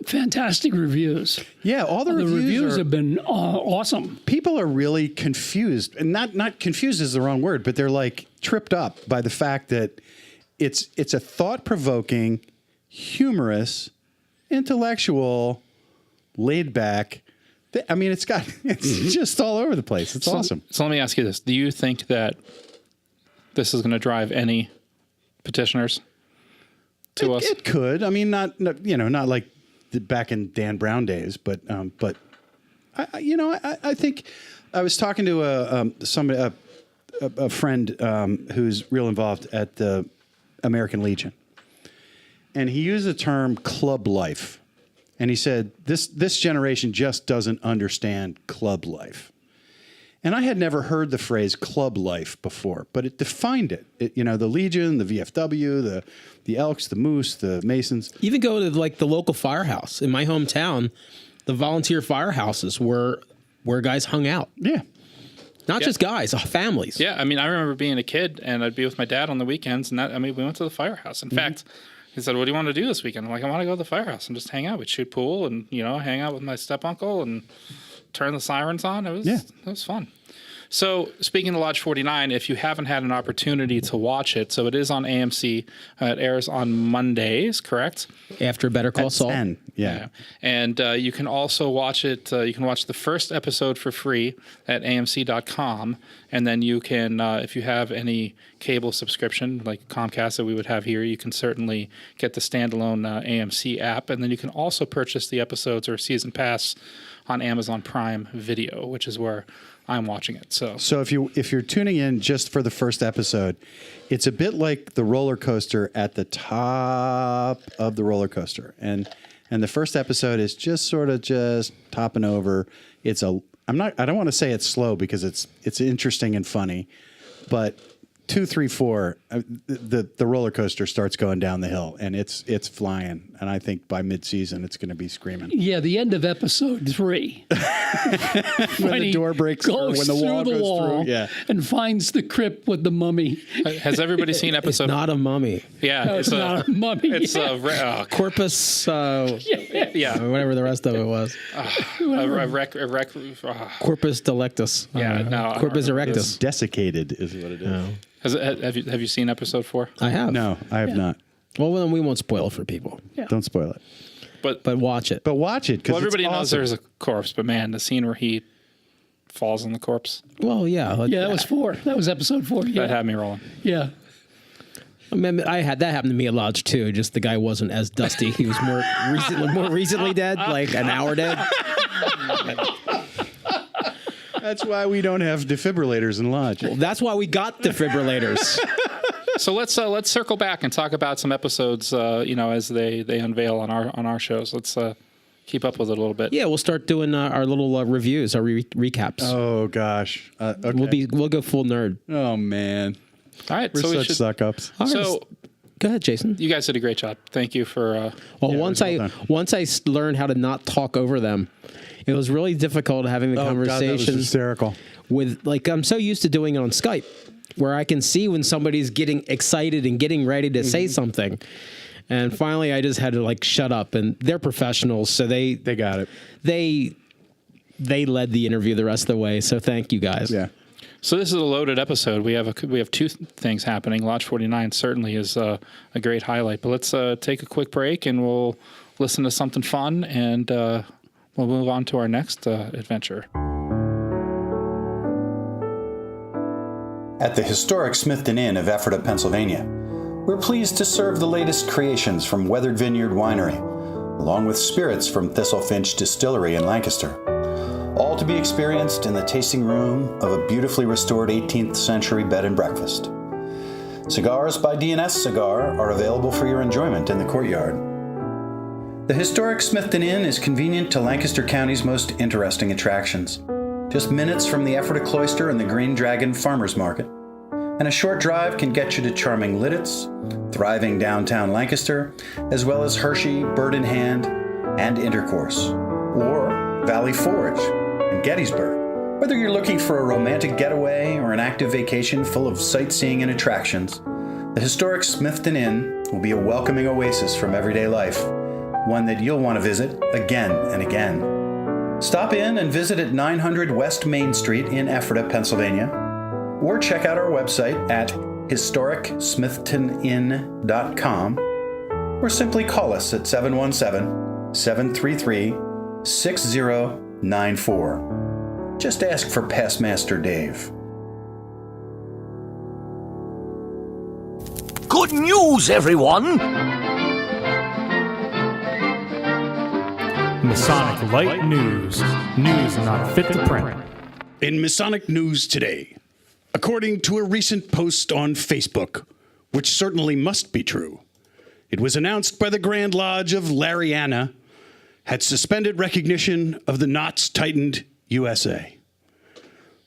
fantastic reviews. Yeah, all the reviews have been awesome. People are really confused, and not confused is the wrong word, but they're like tripped up by the fact that it's a thought-provoking, humorous, intellectual, laid back. I mean, it's just all over the place. It's awesome. So let me ask you this: do you think that this is going to drive any petitioners to us? It could. I mean, not like back in Dan Brown days, but I think I was talking to a friend who's real involved at the American Legion. And he used the term club life. And he said, this generation just doesn't understand club life. And I had never heard the phrase club life before, but it defined it. The Legion, the VFW, the Elks, the Moose, the Masons. Even go to the local firehouse. In my hometown, the volunteer firehouses where guys hung out. Yeah. Not just guys, families. Yeah, I mean, I remember being a kid, and I'd be with my dad on the weekends, and we went to the firehouse. In fact, he said, "What do you want to do this weekend?" I'm like, "I want to go to the firehouse and just hang out. We'd shoot pool and hang out with my step uncle and turn the sirens on. It was fun." So speaking of Lodge 49, if you haven't had an opportunity to watch it, so it is on AMC. It airs on Mondays, correct? After Better Call Saul. 10, yeah. And you can also watch it. You can watch the first episode for free at AMC.com. And then you can, if you have any cable subscription, like Comcast that we would have here, you can certainly get the standalone AMC app. And then you can also purchase the episodes or season pass on Amazon Prime Video, which is where I'm watching it. So if you're tuning in just for the first episode, it's a bit like the roller coaster at the top of the roller coaster, and the first episode is just sort of just topping over. I don't want to say it's slow because it's interesting and funny, but 2, 3, 4, the roller coaster starts going down the hill, and it's flying. And I think by mid-season, it's going to be screaming. Yeah, the end of episode 3. When the door breaks through, when the wall goes through. Yeah. And finds the crypt with the mummy. Has everybody seen episode? It's not a mummy. Yeah, No, it's not a mummy. It's Corpus, yeah, whatever the rest of it was. Corpus delectus. Corpus erectus. Desiccated is what it is. No. Have you seen episode 4? I have. No, I have not. Well, then we won't spoil it for people. Yeah. Don't spoil it. But watch it. But watch it, because everybody knows there's a corpse. But man, the scene where he falls on the corpse. Well, yeah. Yeah, that was 4. That was episode 4. Yeah. That had me rolling. Yeah. I mean, that happened to me at Lodge too. Just the guy wasn't as dusty. He was more recently dead, like an hour dead. That's why we don't have defibrillators in Lodge. Well, that's why we got defibrillators. So let's circle back and talk about some episodes. As they unveil on our shows. Let's keep up with it a little bit. Yeah, we'll start doing our little reviews, our recaps. Oh gosh, okay. We'll go full nerd. Oh man. All right, We're such suck-ups. So go ahead, Jason. You guys did a great job. Thank you for. Once I learned how to not talk over them, it was really difficult having the conversation. God, that was hysterical. I'm so used to doing it on Skype, where I can see when somebody's getting excited and getting ready to say something. And finally, I just had to shut up. And they're professionals, so they got it. They led the interview the rest of the way. So thank you guys. Yeah. So this is a loaded episode. We have 2 things happening. Lodge 49 certainly is a great highlight. But let's take a quick break and we'll listen to something fun, and we'll move on to our next adventure. At the historic Smithton Inn of Ephrata, Pennsylvania, we're pleased to serve the latest creations from Weathered Vineyard Winery, along with spirits from Thistlefinch Distillery in Lancaster. All to be experienced in the tasting room of a beautifully restored 18th century bed and breakfast. Cigars by D&S Cigar are available for your enjoyment in the courtyard. The historic Smithton Inn is convenient to Lancaster County's most interesting attractions. Just minutes from the Ephrata Cloister and the Green Dragon Farmers Market. And a short drive can get you to charming Lidditz, thriving downtown Lancaster, as well as Hershey, Bird in Hand, and Intercourse. Or Valley Forge in Gettysburg. Whether you're looking for a romantic getaway or an active vacation full of sightseeing and attractions, the historic Smithton Inn will be a welcoming oasis from everyday life, one that you'll want to visit again and again. Stop in and visit at 900 West Main Street in Ephrata, Pennsylvania, or check out our website at historicsmithtoninn.com, or simply call us at 717-733-6094. Just ask for Pastmaster Dave. Good news, everyone! Masonic Lite News. News not fit to print. In Masonic news today, according to a recent post on Facebook, which certainly must be true, it was announced by the Grand Lodge of Lariana had suspended recognition of the Knots Tightened USA.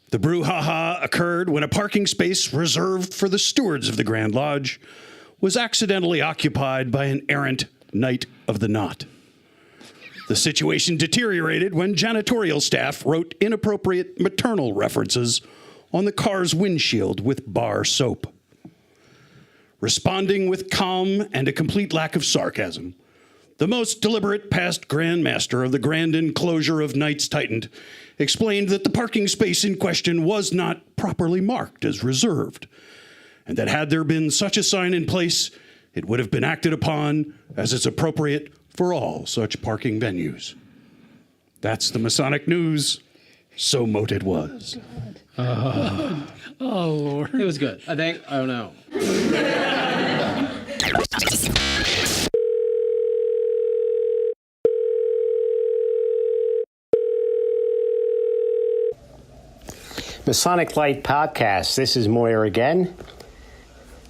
The brouhaha occurred when a parking space reserved for the stewards of the Grand Lodge was accidentally occupied by an errant Knight of the Knot. The situation deteriorated when janitorial staff wrote inappropriate maternal references on the car's windshield with bar soap. Responding with calm and a complete lack of sarcasm, the most deliberate past Grand Master of the Grand Enclosure of Knights Tightened explained that the parking space in question was not properly marked as reserved, and that had there been such a sign in place, it would have been acted upon as is appropriate for all such parking venues. That's the Masonic news. So mote it was. Oh, Lord. It was good. I think. I don't know. Masonic Lite Podcast. This is Moyer again.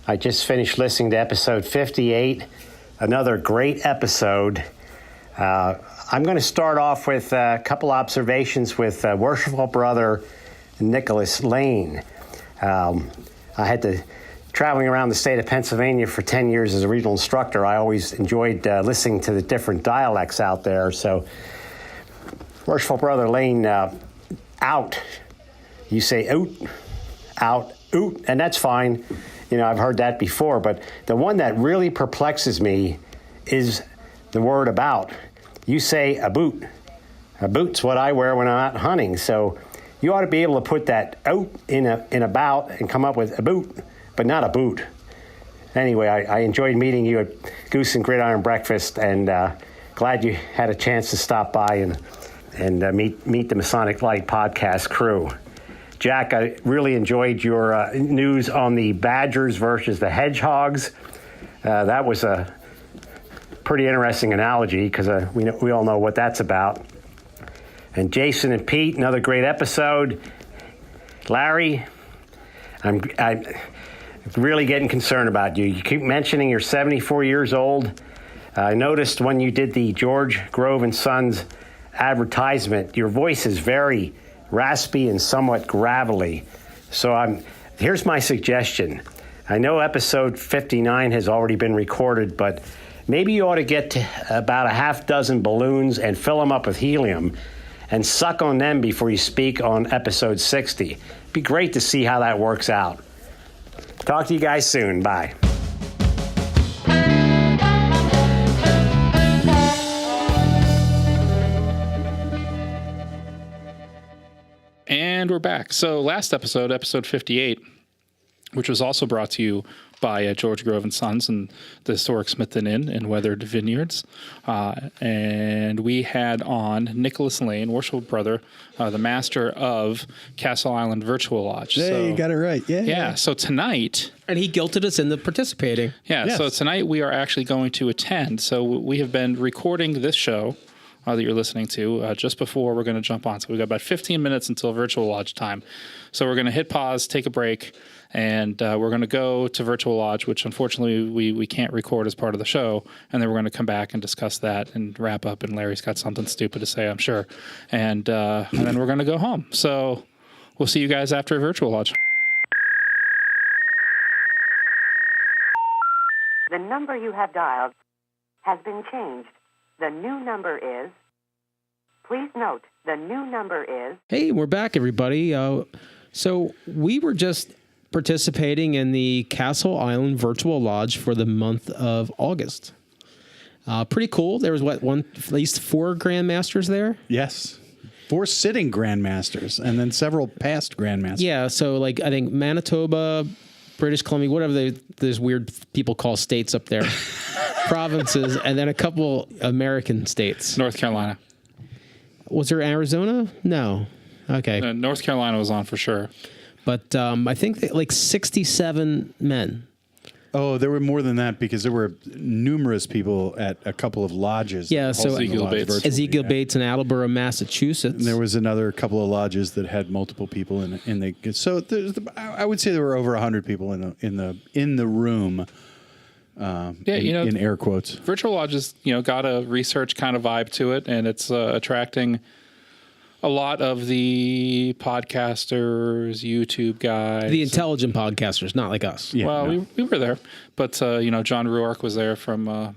I just finished listening to episode 58. Another great episode. I'm going to start off with a couple observations with Worshipful Brother Nicholas Laine. I had to traveling around the state of Pennsylvania for 10 years as a regional instructor. I always enjoyed listening to the different dialects out there. So, Worshipful Brother Laine, out. You say out, oot, and that's fine. You know, I've heard that before, but the one that really perplexes me is the word about. You say a boot. A boot's what I wear when I'm out hunting. So you ought to be able to put that out in about and come up with a boot, but not a boot. Anyway, I enjoyed meeting you at Goose and Gridiron Breakfast, and glad you had a chance to stop by and meet the Masonic Lite podcast crew. Jack, I really enjoyed your news on the Badgers versus the Hedgehogs. That was a pretty interesting analogy because we all know what that's about. And Jason and Pete, another great episode. Larry, I'm really getting concerned about you. You keep mentioning you're 74 years old. I noticed when you did the George Grove and Sons advertisement, your voice is very raspy and somewhat gravelly. So here's my suggestion. I know episode 59 has already been recorded, but maybe you ought to get to about a half dozen balloons and fill them up with helium and suck on them before you speak on episode 60. It'd be great to see how that works out. Talk to you guys soon. Bye. And we're back. So last episode, episode 58, which was also brought to you by George Grove and Sons and the historic Smithton Inn in Weathered Vineyards. And we had on Nicholas Laine, Worshipful Brother, the master of Castle Island Virtual Lodge. Hey, you got it right. Yeah. So tonight... And he guilted us into participating. Yeah, yes. So tonight we are actually going to attend. So we have been recording this show that you're listening to just before we're going to jump on. So we've got about 15 minutes until Virtual Lodge time. So we're going to hit pause, take a break, and we're going to go to Virtual Lodge, which unfortunately we can't record as part of the show. And then we're going to come back and discuss that and wrap up. And Larry's got something stupid to say, I'm sure. And then we're going to go home. So we'll see you guys after Virtual Lodge. The number you have dialed has been changed. The new number is... Please note, the new number is... Hey, we're back, everybody. So we were just participating in the Castle Island Virtual Lodge for the month of August. Pretty cool. There was, at least 4 Grandmasters there? Yes. 4 sitting Grandmasters, and then several past Grandmasters. Yeah, so I think Manitoba, British Columbia, whatever those weird people call states up there, provinces, and then a couple American states. North Carolina. Was there Arizona? No. Okay. North Carolina was on for sure. But I think that 67 men. Oh, there were more than that because there were numerous people at a couple of lodges. Yeah, so Ezekiel Bates in Attleboro, Massachusetts. And there was another couple of lodges that had multiple people in the. So I would say there were over 100 people in the room. In air quotes. Virtual Lodges, got a research kind of vibe to it, and it's attracting a lot of the podcasters, YouTube guys. The intelligent podcasters, not like us. Yeah, well, we were there. But, John Ruark was there from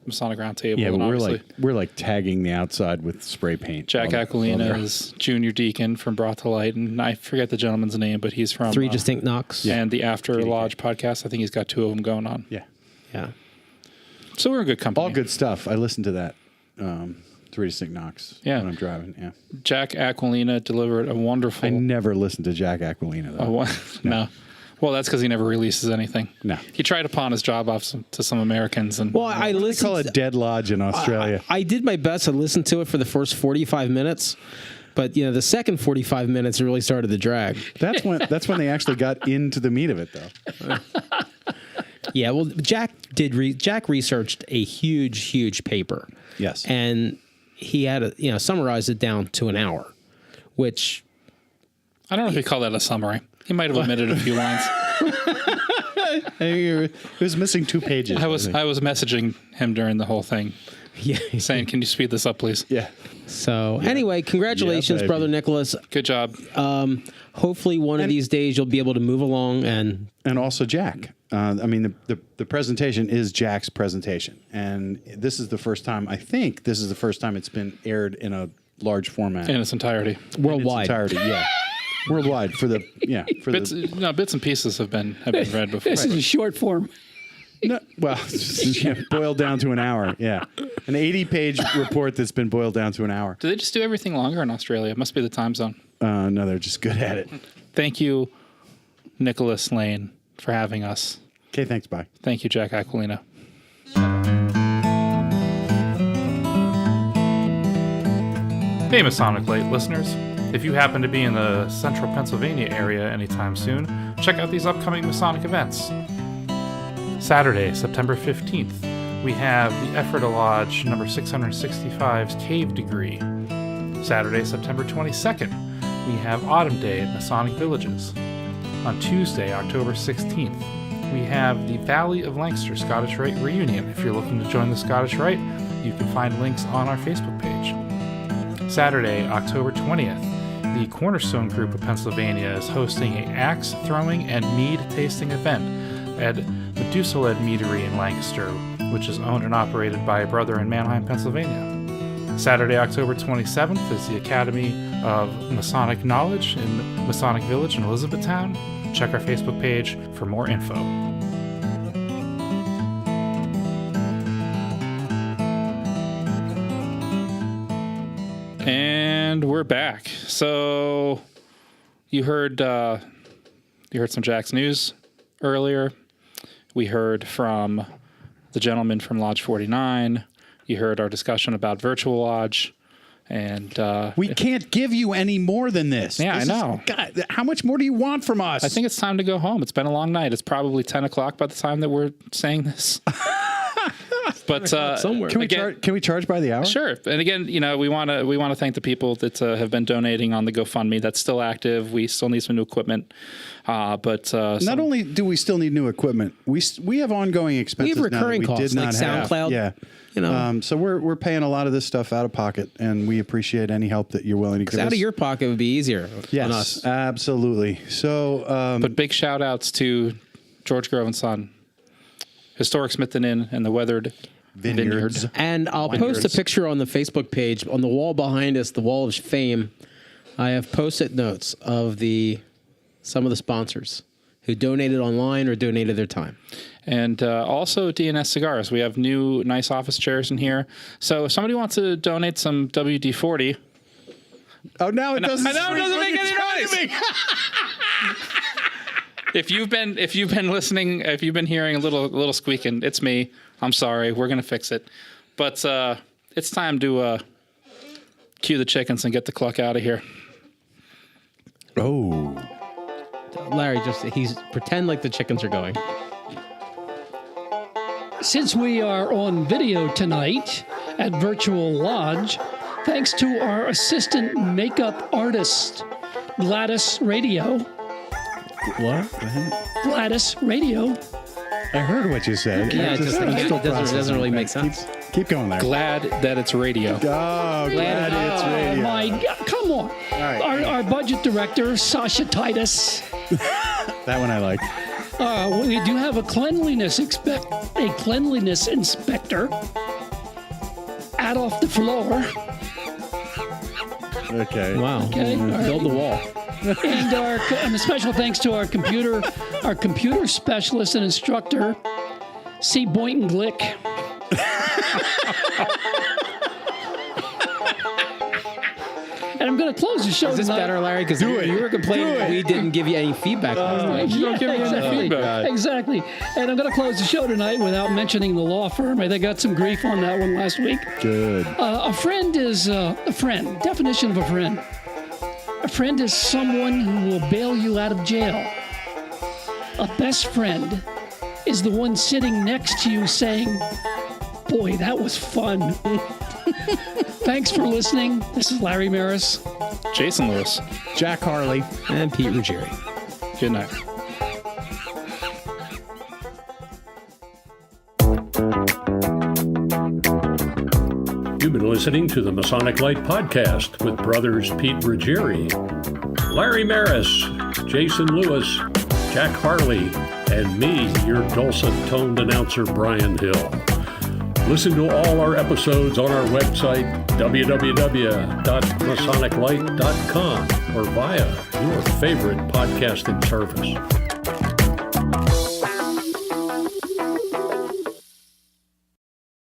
Masonic Roundtable. Yeah, but we're like tagging the outside with spray paint. Jack Aquilina is Junior Deacon from Brought to Light, and I forget the gentleman's name, but he's from... Three Distinct Knocks. And the After Lodge podcast. I think he's got 2 of them going on. Yeah. Yeah. So we're a good company. All good stuff. I listened to that. 3 Distinct Knocks when I'm driving. Yeah. Jack Aquilina delivered a wonderful... I never listened to Jack Aquilina, though. No. Well, that's because he never releases anything. No. He tried to pawn his job off to some Americans. And I listened. They call it Dead Lodge in Australia. I did my best to listen to it for the first 45 minutes. But, the second 45 minutes really started to drag. That's when they actually got into the meat of it, though. Yeah, well, Jack researched a huge paper. Yes. And he had summarized it down to an hour, which... I don't know if you call that a summary. He might have omitted a few lines. It was missing 2 pages. I was messaging him during the whole thing. Yeah. saying, "Can you speed this up, please?" Yeah. So anyway, congratulations, Yeah, Brother Nicholas. Good job. Hopefully, one of these days you'll be able to move along and also Jack. I mean, the presentation is Jack's presentation, and this is the first time. I think this is the first time it's been aired in a large format In its entirety. worldwide. yeah, worldwide for the bits and pieces have been read before. This is a short form. No, well, boiled down to an hour. Yeah, an 80-page report that's been boiled down to an hour. Do they just do everything longer in Australia? It must be the time zone. No, they're just good at it. Thank you, Nicholas Laine, for having us. Okay, thanks. Bye. Thank you, Jack Aquilina. Hey, Masonic Lite listeners. If you happen to be in the central Pennsylvania area anytime soon, check out these upcoming Masonic events. Saturday, September 15th, we have the Ephrata Lodge number 665's Cave Degree. Saturday, September 22nd, we have Autumn Day at Masonic Villages. On Tuesday, October 16th, we have the Valley of Lancaster Scottish Rite Reunion. If you're looking to join the Scottish Rite, you can find links on our Facebook page. Saturday, October 20th, the Cornerstone Group of Pennsylvania is hosting an axe throwing and mead tasting event at Medusaled Meadery in Lancaster, which is owned and operated by a brother in Manheim, Pennsylvania. Saturday, October 27th is the Academy of Masonic Knowledge in Masonic Village in Elizabethtown. Check our Facebook page for more info. And we're back. So you heard some Jack's news earlier. We heard from the gentleman from Lodge 49. You heard our discussion about Virtual Lodge. And we can't give you any more than this. Yeah, I know. God, how much more do you want from us? I think it's time to go home. It's been a long night. It's probably 10 o'clock by the time that we're saying this. But somewhere. Can we charge by the hour? Sure. And again, we want to thank the people that have been donating on the GoFundMe. That's still active. We still need some new equipment. But not only do we still need new equipment, we have ongoing expenses. We have recurring now that we costs did not like have. SoundCloud. Yeah. So we're paying a lot of this stuff out of pocket, and we appreciate any help that you're willing to give us. Out of your pocket would be easier. Yes, on us. Absolutely. So, but big shout outs to George Grove and Son, Historic Smithton Inn, and the Weathered Vineyards. And I'll post a picture on the Facebook page. On the wall behind us, the Wall of Fame, I have post-it notes of some of the sponsors who donated online or donated their time. And also DNS Cigars. We have new nice office chairs in here. So if somebody wants to donate some WD-40... Oh, now it doesn't... I know, it doesn't make any noise! If you've been listening, if you've been hearing a little squeaking, it's me. I'm sorry. We're going to fix it. But it's time to cue the chickens and get the cluck out of here. Oh. Larry, he's pretend like the chickens are going. Since we are on video tonight at Virtual Lodge, thanks to our assistant makeup artist, Gladys Radio. What? Gladys Radio. I heard what you said. Yeah, it doesn't really make sense. Keep going there. Glad that it's radio. Oh, glad it's radio. My God, come on. All right. Our budget director, Sasha Titus. That one I like. We do have a cleanliness inspector. Adolf the floor. Okay. Wow. Okay. Build the wall. And a special thanks to our computer specialist and instructor, C. Boynton Glick. And I'm going to close the show. Is this tonight. better, Larry? Because you were complaining we didn't give you any feedback last night. You don't give me any feedback. Exactly. And I'm going to close the show tonight without mentioning the law firm. I think I got some grief on that one last week. Good. A friend is a friend. Definition of a friend. A friend is someone who will bail you out of jail. A best friend is the one sitting next to you saying, "Boy, that was fun." Thanks for listening. This is Larry Maris, Jason Lewis, Jack Harley, and Pete Ruggieri. Good night. You've been listening to the Masonic Lite Podcast with brothers Pete Ruggieri, Larry Maris, Jason Lewis, Jack Harley, and me, your dulcet-toned announcer, Brian Hill. Listen to all our episodes on our website, www.masoniclight.com, or via your favorite podcasting service.